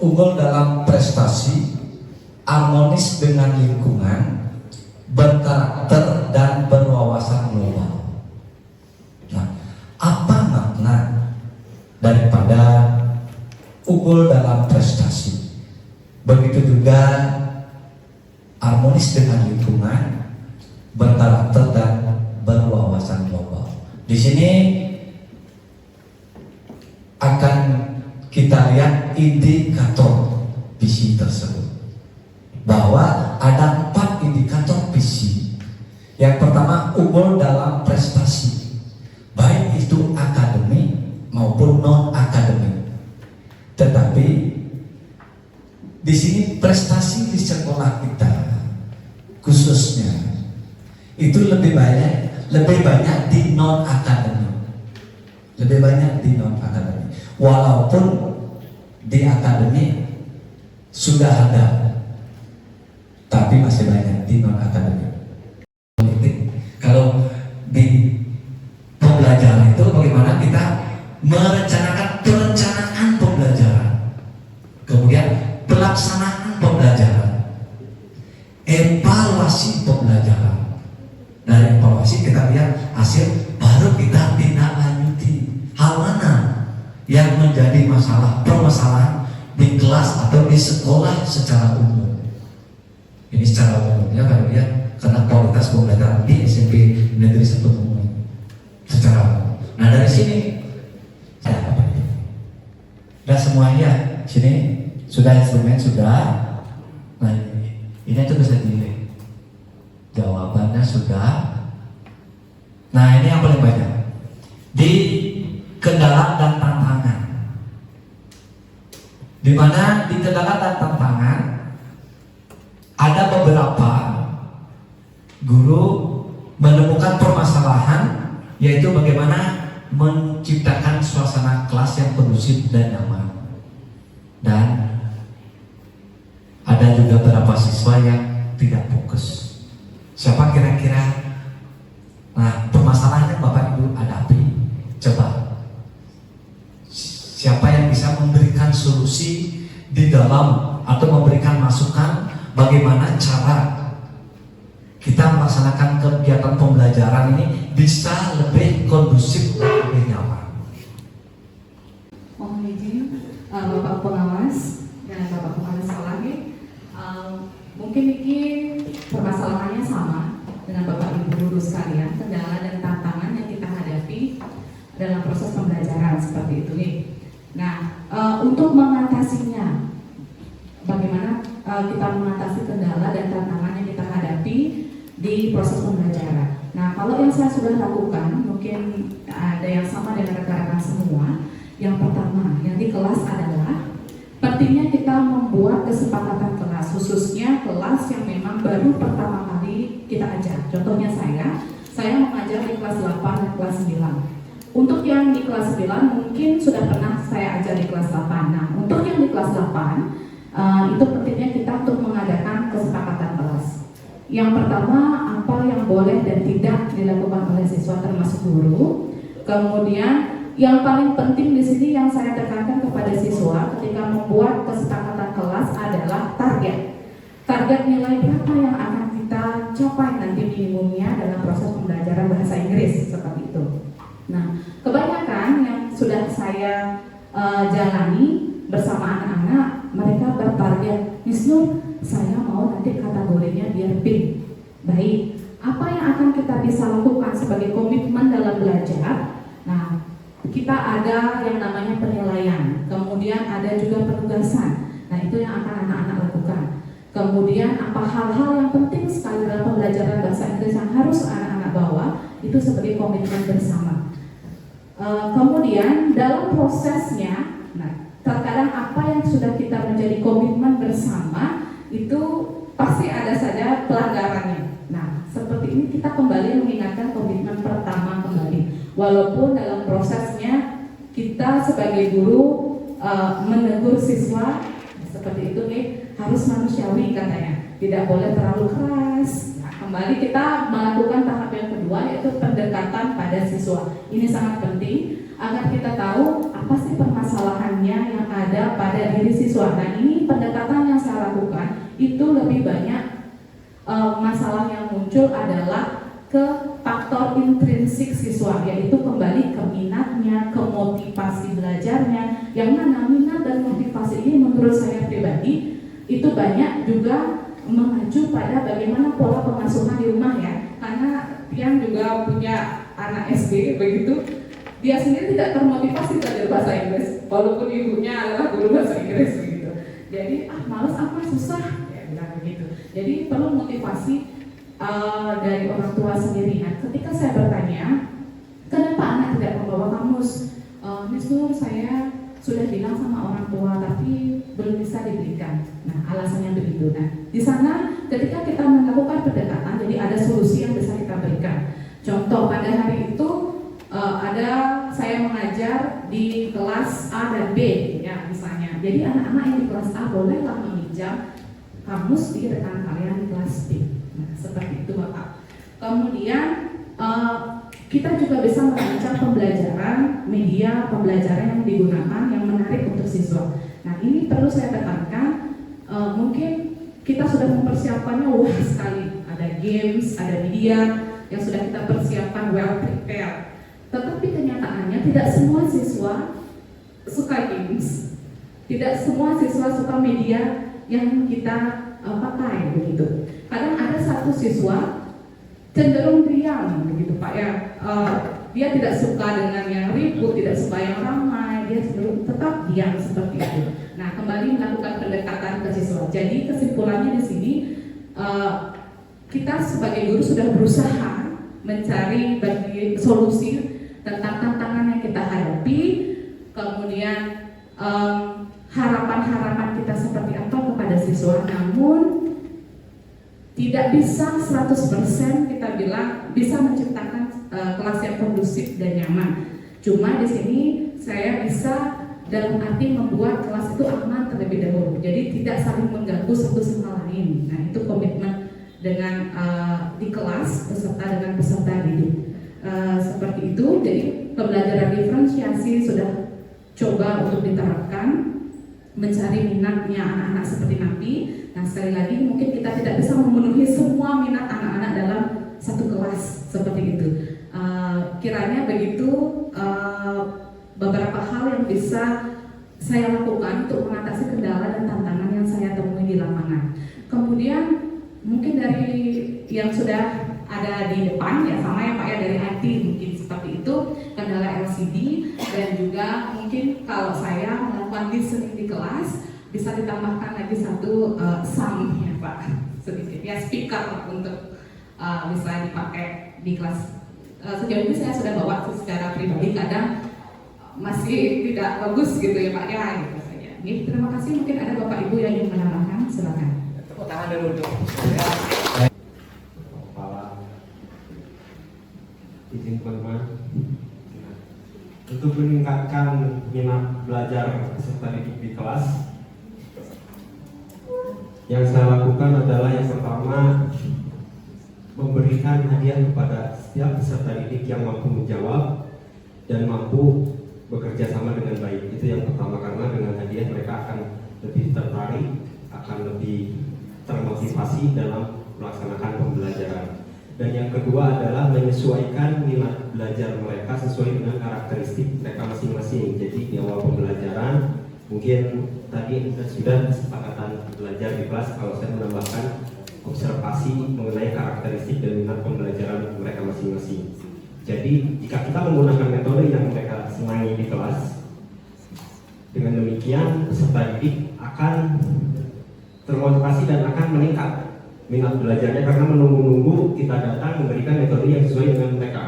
unggul dalam prestasi, harmonis dengan lingkungan, berkarakter dan berwawasan global. Nah, apa makna daripada unggul dalam prestasi? Begitu juga harmonis dengan lingkungan, berkarakter dan berwawasan global. Di sini akan kita lihat indikator visi tersebut, bahwa ada 4 indikator visi. Yang pertama, unggul dalam prestasi, baik itu akademik maupun non akademik. Tetapi di sini prestasi di sekolah kita khususnya itu lebih banyak di non akademik, walaupun di akademik sudah ada, tapi masih banyak di non akademik. Kalau di pembelajaran itu bagaimana kita merencanakan perencanaan pembelajaran, kemudian pelaksanaan pembelajaran, evaluasi pembelajaran. Dari evaluasi kita lihat hasil, baru kita tindak lanjuti hal mana yang menjadi permasalahan di kelas atau di sekolah secara umum. Ini secara umum ya Pak ya, karena kualitas pembelajaran di SMP Negeri 1 umum secara umum. Nah dari sini sudah semuanya, sini sudah instrumen sudah. Nah ini itu bisa dilihat. Jawabannya sudah. Nah ini yang paling banyak di kendala dan tantangan. Di mana di kendala dan tantangan ada beberapa guru menemukan permasalahan, yaitu bagaimana menciptakan suasana kelas yang kondusif dan nyaman. Dan ada juga beberapa siswa yang tidak fokus. Siapa kira-kira? Nah, permasalahan yang Bapak Ibu hadapi, coba siapa yang bisa memberikan solusi di dalam atau memberikan masukan bagaimana cara kita melaksanakan kegiatan pembelajaran ini bisa lebih kondusif dan lebih nyaman. Mohon izin Bapak Pengawas dan Bapak Kepala Sekolah, mungkin ini permasalahannya sama dengan Bapak Ibu guru sekalian, kendala dan tantangan yang kita hadapi dalam proses pembelajaran seperti itu nih. Nah, untuk mengatasinya, bagaimana kita mengatasi kendala dan tantangan yang kita hadapi di proses pembelajaran. Nah, kalau yang saya sudah lakukan, mungkin ada yang sama dengan rekan-rekan semua. Yang pertama, yang di kelas adalah pentingnya kita membuat kesepakatan kelas, khususnya kelas yang memang baru pertama kali kita ajar. Contohnya saya mengajar di kelas 8 dan kelas 9. Untuk yang di kelas 9 mungkin sudah pernah saya ajar di kelas 8. Nah, untuk yang di kelas 8 itu pentingnya kita untuk mengadakan kesepakatan kelas. Yang pertama, apa yang boleh dan tidak dilakukan oleh siswa termasuk guru. Kemudian yang paling penting di sini yang saya tekankan kepada siswa ketika membuat kesepakatan kelas adalah target. Target nilai berapa yang akan kita capai nanti minimumnya dalam proses pembelajaran bahasa Inggris seperti itu. Nah, kebanyakan yang sudah saya jalani bersama anak-anak, mereka bertarget, Miss Nur, saya mau nanti kategorinya biar B. Baik, apa yang akan kita bisa lakukan sebagai komitmen dalam belajar? Nah, kita ada yang namanya penilaian, kemudian ada juga penugasan. Nah, itu yang akan anak-anak lakukan. Kemudian apa hal-hal yang penting sekali dalam pembelajaran bahasa Inggris yang harus anak-anak bawa, itu sebagai komitmen bersama. Kemudian dalam prosesnya, nah, terkadang apa yang sudah kita menjadi komitmen bersama itu pasti ada saja pelanggarannya. Nah, seperti ini kita kembali mengingatkan komitmen pertama kembali. Walaupun dalam prosesnya kita sebagai guru menegur siswa seperti itu nih, harus manusiawi katanya, tidak boleh terlalu keras. Nah, kembali kita melakukan tahap yang kedua, yaitu pendekatan pada siswa. Ini sangat penting agar kita tahu apa sih permasalahannya yang ada pada diri siswa. Nah, ini pendekatan yang saya lakukan itu lebih banyak masalah yang muncul adalah ke faktor intrinsik siswa, yaitu kembali ke minatnya, ke motivasi belajarnya, yang mana minat dan motivasi ini menurut saya pribadi itu banyak juga mengacu pada bagaimana pola pengasuhan di rumah ya, karena Pian juga punya anak SD begitu, dia sendiri tidak termotivasi belajar bahasa Inggris walaupun ibunya adalah guru bahasa Inggris begitu. Jadi males susah ya bilang begitu. Jadi perlu motivasi dari orang tua sendiri. Nah, ketika saya bertanya, kenapa anak tidak membawa kamus? Miss Nur, saya sudah bilang sama orang tua tapi belum bisa diberikan. Nah, alasannya begitu. Nah, di sana ketika kita melakukan pendekatan, jadi ada solusi yang bisa kita berikan. Contoh pada hari itu ada saya mengajar di kelas A dan B ya misalnya. Jadi anak-anak yang di kelas A bolehlah meminjam kamus di rekan kalian di kelas B. Nah, seperti itu Bapak. Kemudian kita juga bisa merancang pembelajaran, media pembelajaran yang digunakan yang menarik untuk siswa. Nah, ini perlu saya tekankan, mungkin kita sudah mempersiapkannya wah sekali. Ada games, ada media yang sudah kita persiapkan well prepared. Tetapi kenyataannya tidak semua siswa suka games, tidak semua siswa suka media yang kita pakai begitu. Kadang ada satu siswa cenderung diam begitu Pak ya, dia tidak suka dengan yang ribut, tidak suka yang ramai, dia cenderung tetap diam seperti itu. Nah, kembali melakukan pendekatan ke siswa. Jadi kesimpulannya di sini kita sebagai guru sudah berusaha mencari bagi solusi tentang tantangan yang kita hadapi, kemudian harapan-harapan kita seperti apa kepada siswa, namun tidak bisa 100% kita bilang bisa menciptakan kelas yang kondusif dan nyaman. Cuma di sini saya bisa dalam arti membuat kelas itu aman terlebih dahulu, jadi tidak saling mengganggu satu sama lain. Nah, itu komitmen dengan di kelas beserta dengan peserta didik. Seperti itu, jadi pembelajaran diferensiasi sudah coba untuk diterapkan, mencari minatnya anak-anak seperti nanti. Nah, sekali lagi mungkin kita tidak bisa memenuhi semua minat anak-anak dalam satu kelas seperti itu. Kiranya begitu beberapa hal yang bisa saya lakukan untuk mengatasi kendala dan tantangan yang saya temui di lapangan. Kemudian mungkin dari yang sudah ada di depan ya sama ya Pak ya, dari IT mungkin seperti itu, kendala LCD, dan juga mungkin kalau saya melakukan listening di kelas bisa ditambahkan lagi satu sound ya Pak, sedikit ya speaker untuk bisa dipakai di kelas. Sejauh ini saya sudah bawa secara pribadi, kadang masih tidak bagus gitu ya Pak ya, gitu saja. Terima kasih, mungkin ada Bapak Ibu yang ingin menambahkan, silakan. Tepuk tangan dulu untuk izin teman-teman. Untuk meningkatkan minat belajar peserta didik di kelas, yang saya lakukan adalah yang pertama memberikan hadiah kepada setiap peserta didik yang mampu menjawab dan mampu bekerja sama dengan baik. Itu yang pertama, karena dengan hadiah mereka akan lebih tertarik, akan lebih termotivasi dalam melaksanakan pembelajaran. Dan yang kedua adalah menyesuaikan minat belajar mereka sesuai dengan karakteristik mereka masing-masing. Jadi di awal pembelajaran mungkin tadi sudah kesepakatan belajar di kelas, kalau saya menambahkan observasi mengenai karakteristik dan minat pembelajaran mereka masing-masing. Jadi jika kita menggunakan metode yang mereka senangi di kelas, dengan demikian peserta didik akan termotivasi dan akan meningkat minat belajarnya, karena menunggu-nunggu kita datang memberikan metode yang sesuai dengan mereka.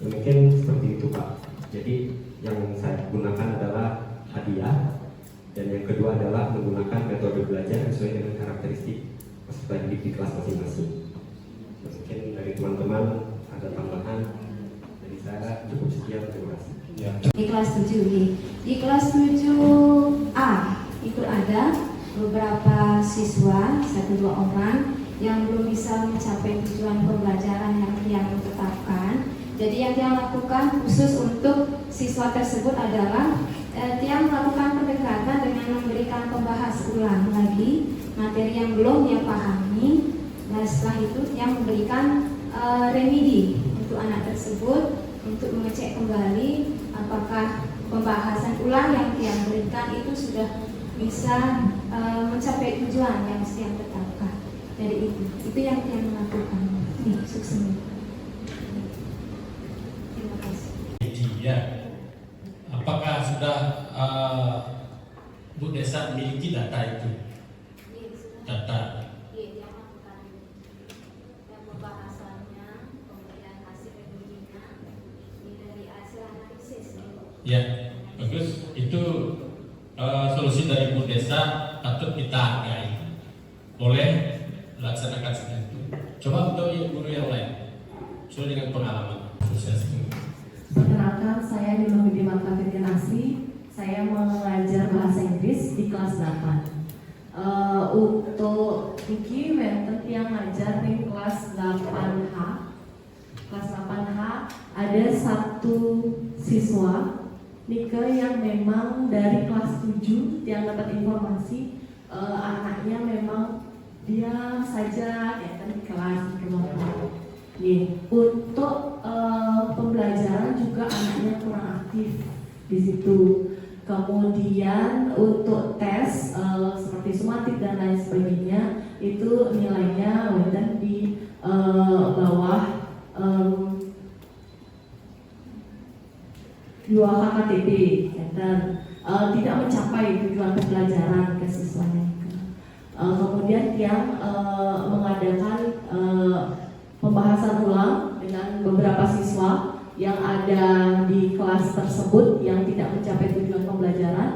Ya, mungkin seperti itu Pak. Jadi yang saya gunakan adalah hadiah, dan yang kedua adalah menggunakan metode belajar sesuai dengan karakteristik peserta didik di kelas masing-masing. Mungkin dari teman-teman ada tambahan, dari saya cukup sekian, terima kasih. Ya. Di kelas 7 nih, di kelas 7A itu ada beberapa siswa, 1-2 orang yang belum bisa mencapai tujuan pembelajaran yang tetapkan. Jadi yang dia lakukan khusus untuk siswa tersebut adalah dia melakukan pendekatan dengan memberikan pembahas ulang lagi materi yang belum dia pahami. Nah setelah itu dia memberikan remedi untuk anak tersebut untuk mengecek kembali apakah pembahasan ulang yang dia berikan itu sudah bisa mencapai tujuan yang dia tetapkan. Jadi itu yang dia lakukan. Sukses. Terima kasih. Ya, apakah sudah Bu Desa memiliki data itu? Data. Dia melakukan pembahasannya, kemudian hasil remedinya dari hasil analisis. Ya, bagus. Itu solusi dari Bu Desa patut kita hargai. Boleh laksanakan seperti itu. Coba untuk guru yang lain, sesuai dengan pengalaman sukses. Perkenalkan, saya Nilo Widiman Nasi. Saya mengajar bahasa Inggris di kelas 8. Untuk Niki Menten yang ngajar di kelas 8H. Kelas 8H ada satu siswa Nike yang memang dari kelas 7 yang dapat informasi anaknya memang dia saja ya kan di kelas di kelompok. Untuk pembelajaran juga anaknya kurang aktif di situ. Kemudian untuk tes seperti sumatik dan lain sebagainya itu nilainya dan di bawah 2 KKTP dan tidak mencapai tujuan pembelajaran ke siswanya. Kemudian yang mengadakan pembahasan ulang dengan beberapa siswa yang ada di kelas tersebut yang tidak mencapai tujuan pembelajaran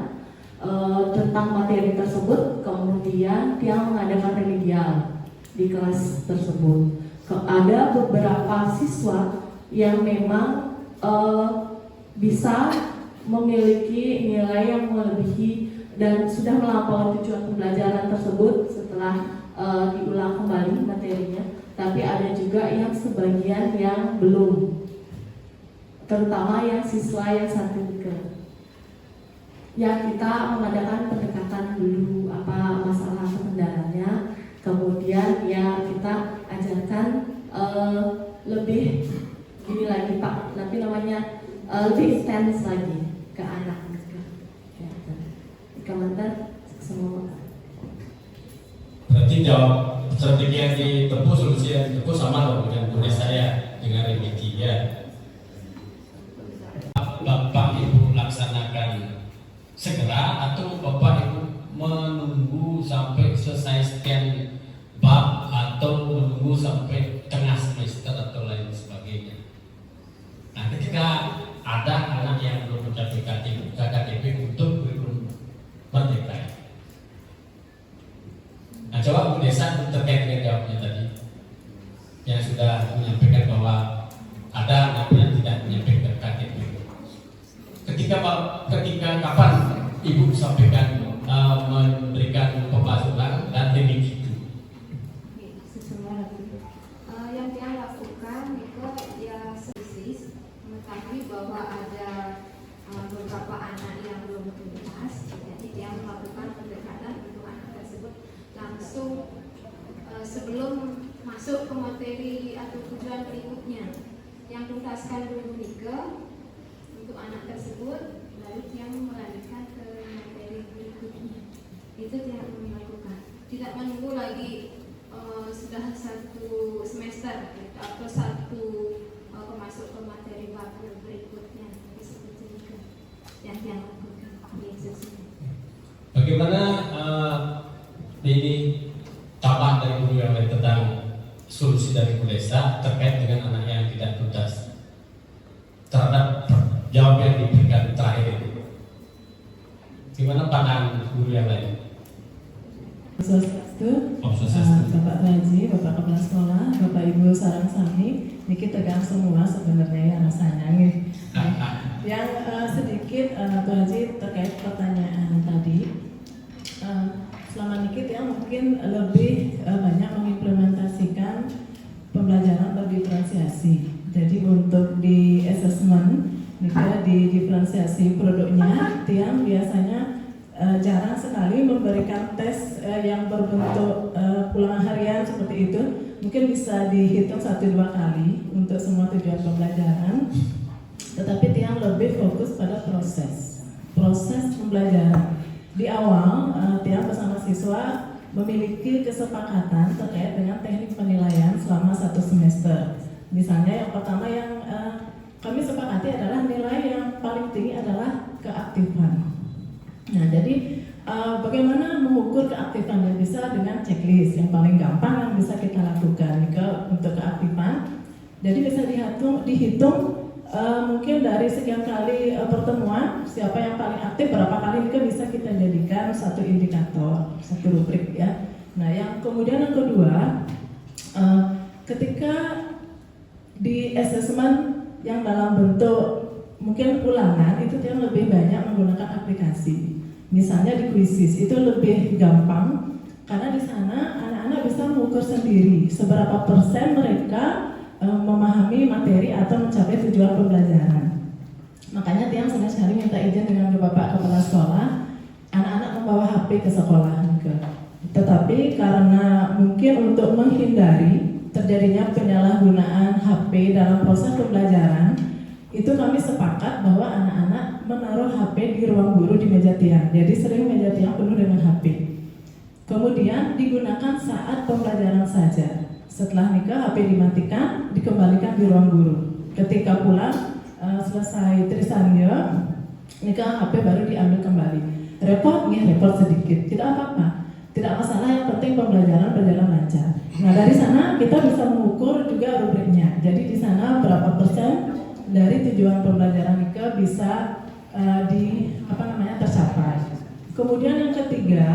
tentang materi tersebut, kemudian dia mengadakan remedial di kelas tersebut. Ada beberapa siswa yang memang bisa memiliki nilai yang melebihi dan sudah melampaui tujuan pembelajaran tersebut setelah diulang kembali materinya, tapi ada juga yang sebagian yang belum, terutama yang siswa yang 1 ya kita mengadakan pendekatan dulu apa masalah kendalanya, kemudian ya kita ajarkan lebih gini lagi Pak, nanti namanya lebih intens lagi ke anak juga. Komentar semua. Berarti jawab strategi yang ditempuh, solusi yang ditempuh sama dong dengan Bu Desa saya dengan remedi ya. Bapak Ibu laksanakan segera atau Bapak Ibu menunggu sampai selesai sekian bab atau menunggu sampai tengah semester atau lain sebagainya. Nah, ketika ada anak yang belum mencapai KKTP untuk kurikulum merdeka. Nah, coba Bu Desa terkait dengan jawabnya tadi yang sudah menyampaikan bahwa ada anak yang tidak menyampaikan KTP. Ketika kapan Ibu sampaikan memberikan pembahasan dan remedi itu? Yang dia lakukan itu dia spesifis mengetahui bahwa ada beberapa anak yang belum tuntas, jadi dia melakukan pendekatan untuk anak tersebut langsung sebelum masuk ke materi atau tujuan berikutnya. Yang tuntaskan dulu Nike untuk anak tersebut, lalu dia melanjutkan ke materi berikutnya. Itu dia melakukan, tidak menunggu lagi sudah 1 semester atau 1 masuk ke materi baru berikutnya. Seperti itu yang dia lakukan. Bagaimana ini tambahan dari guru yang lain tentang solusi dari Bu Desa terkait dengan anak yang tidak tuntas terhadap jawab yang diberikan terakhir itu? Gimana pandangan guru yang lain? Bapak Haji, Bapak Kepala Sekolah, Bapak Ibu Sarang Sami, niki tegang semua sebenarnya ya rasanya nih. Yang sedikit Tuh Haji terkait pertanyaan tadi, selama niki dia mungkin lebih banyak mengimplementasikan pembelajaran berdiferensiasi. Jadi untuk di validasi produknya, Tiang biasanya jarang sekali memberikan tes yang berbentuk pulangan harian seperti itu. Mungkin bisa dihitung 1-2 kali untuk semua tujuan pembelajaran. Tetapi Tiang lebih fokus pada proses pembelajaran. Di awal, Tiang bersama siswa memiliki kesepakatan terkait dengan teknik penilaian selama 1 semester. Misalnya yang pertama yang kami sepakati adalah nilai yang paling tinggi adalah keaktifan. Nah, jadi bagaimana mengukur keaktifan yang bisa dengan checklist yang paling gampang yang bisa kita lakukan untuk keaktifan. Jadi bisa dihitung mungkin dari sekian kali pertemuan siapa yang paling aktif, berapa kali itu bisa kita jadikan satu indikator, satu rubrik ya. Nah, yang kemudian yang kedua, ketika di assessment yang dalam bentuk mungkin ulangan itu yang lebih banyak menggunakan aplikasi. Misalnya di Quizzes itu lebih gampang karena di sana anak-anak bisa mengukur sendiri seberapa persen mereka memahami materi atau mencapai tujuan pembelajaran. Makanya Tiang senang sekali minta izin dengan Bapak Kepala Sekolah, anak-anak membawa HP ke sekolah. Tetapi karena mungkin untuk menghindari terjadinya penyalahgunaan HP dalam proses pembelajaran, itu kami sepakat bahwa anak-anak menaruh HP di ruang guru di meja Tiang. Jadi sering meja Tiang penuh dengan HP. Kemudian digunakan saat pembelajaran saja. Setelah nikah, HP dimatikan, dikembalikan di ruang guru. Ketika pulang, selesai trisannya, nikah HP baru diambil kembali. Repot sedikit, tidak apa-apa. Tidak masalah, yang penting pembelajaran berjalan lancar. Nah, dari sana kita bisa mengukur juga rubriknya. Jadi di sana berapa persen dari tujuan pembelajaran nikah bisa tercapai. Kemudian yang ketiga,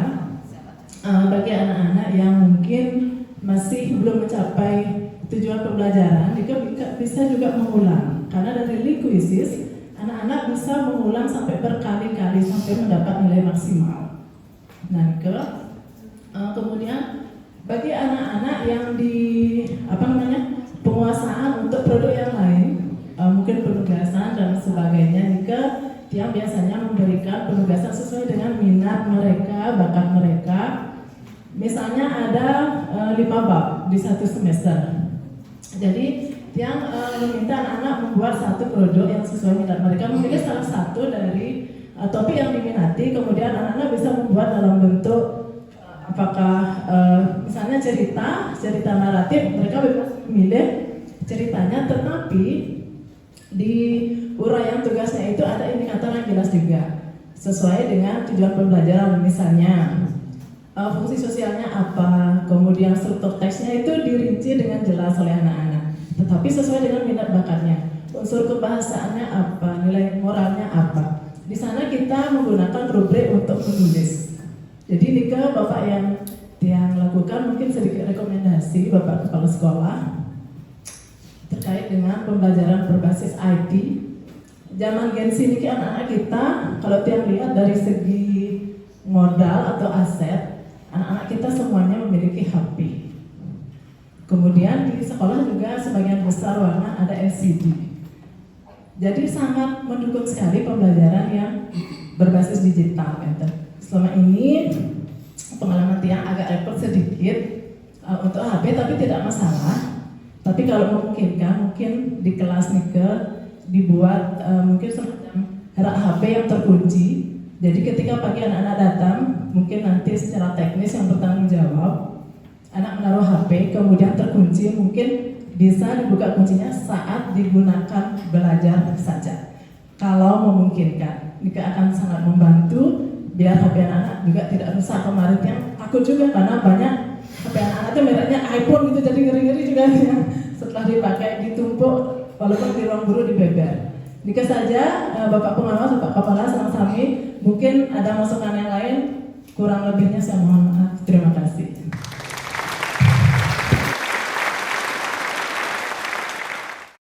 bagi anak-anak yang mungkin masih belum mencapai tujuan pembelajaran, bisa juga mengulang. Karena dari Quizzes, anak-anak bisa mengulang sampai berkali-kali sampai mendapat nilai maksimal. Nah, kemudian bagi anak-anak yang di penguasaan untuk produk yang lain, mungkin penugasan dan sebagainya, Tiang biasanya memberikan penugasan sesuai dengan minat mereka, bakat mereka. Misalnya ada 5 bab di 1 semester. Jadi Tiang meminta anak-anak membuat satu produk yang sesuai minat mereka. Memilih salah satu dari topik yang diminati, kemudian anak-anak bisa membuat dalam bentuk misalnya cerita naratif. Mereka bebas memilih ceritanya, tetapi di uraian tugasnya itu ada indikator yang jelas juga sesuai dengan tujuan pembelajaran. Misalnya fungsi sosialnya apa, kemudian struktur teksnya itu dirinci dengan jelas oleh anak-anak, tetapi sesuai dengan minat bakatnya. Unsur kebahasaannya apa, nilai moralnya apa. Di sana kita menggunakan rubrik untuk menulis. Jadi Nika, Bapak yang lakukan mungkin sedikit rekomendasi Bapak Kepala Sekolah terkait dengan pembelajaran berbasis IT. Zaman Gen Z ini anak-anak kita, kalau Tiang lihat dari segi modal atau aset, anak-anak kita semuanya memiliki HP. Kemudian di sekolah juga sebagian besar ruangan ada LCD. Jadi sangat mendukung sekali pembelajaran yang berbasis digital. Selama ini pengalaman Tiang agak repot sedikit untuk HP, tapi tidak masalah. Tapi kalau memungkinkan, mungkin di kelas dibuat mungkin semacam rak HP yang terkunci. Jadi ketika pagi anak-anak datang, mungkin nanti secara teknis yang bertanggung jawab, anak menaruh HP kemudian terkunci, mungkin bisa dibuka kuncinya saat digunakan belajar saja. Kalau memungkinkan, ini akan sangat membantu biar HP anak-anak juga tidak rusak. Kemarin yang takut juga karena banyak HP anak-anak itu mereknya iPhone gitu, jadi ngeri-ngeri juga ya. Setelah dipakai ditumpuk, walaupun di ruang guru dibeber. Nika saja Bapak Pengawas, Bapak Kepala, Sami, mungkin ada masukan yang lain, kurang lebihnya saya mohon maaf. Terima kasih.